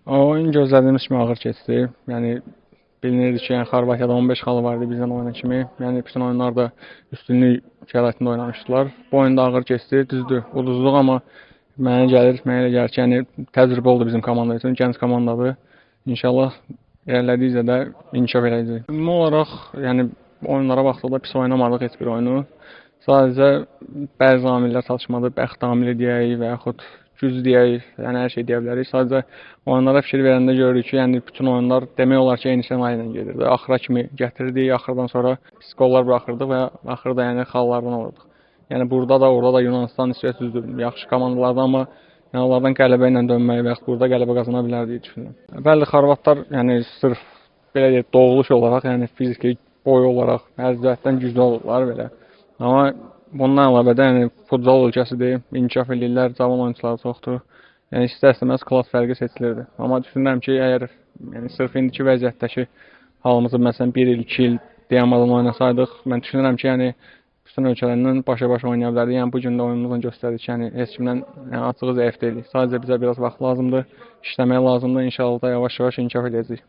Oyun gözlədiyimiz kimi ağır keçdi. Yəni bilinirdi ki, yəni Xorvatiyada 15 xal var idi bizdən oyuna kimi. Yəni bütün oyunlarda üstünlük şəraitində oynamışdılar. Bu oyunda ağır keçdi. Düzdür, uduzduq amma mənə elə gəlir ki, yəni təcrübə oldu bizim komanda üçün. Gənc komandadır. İnşallah irəlilədikcə də inkişaf edəcək. Ümumi olaraq, yəni oyunlara baxdıqda pis oynamadıq heç bir oyunu. Sadəcə bəzi amillər çatışmadı, bəxt amili deyək və yaxud güc deyək, yəni hər şey deyə bilərik. Sadəcə oyunlara fikir verəndə görürük ki, yəni bütün oyunlar demək olar ki, eyni ssenari ilə gedirdi. Axıra kimi gətirdik, axırdan sonra pis qollar buraxırdıq və axırda yəni xallardan olurduk. Yəni burada da, orada da Yunanistan nisbət düzdür, yaxşı komandalardan, amma yəni onlardan qələbə ilə dönmək və yaxud burada qələbə qazana bilər deyə düşünürəm. Bəli, xorvatlar yəni sırf belə deyək, doğuluş olaraq, yəni fiziki boy olaraq hər cəhətdən güclü olurlar belə. Amma bundan əlavə də yəni futsal ölkəsidir, inkişaf edirlər, cavan oyunçular çoxdur. Yəni istər-istəməz klass fərqi seçilirdi. Amma düşünürəm ki, əgər yəni sırf indiki vəziyyətdəki halımızı məsələn 1 il, 2 il dayanmadan oynasaydıq, mən düşünürəm ki, yəni bütün ölkələrlə başa-baş oynaya bilərdik. Yəni bu gün də oyunumuzla göstərdik ki, yəni heç kimdən yəni açığı zəif deyilik. Sadəcə bizə biraz vaxt lazımdır, işləmək lazımdır. İnşallah da yavaş-yavaş inkişaf edəcəyik.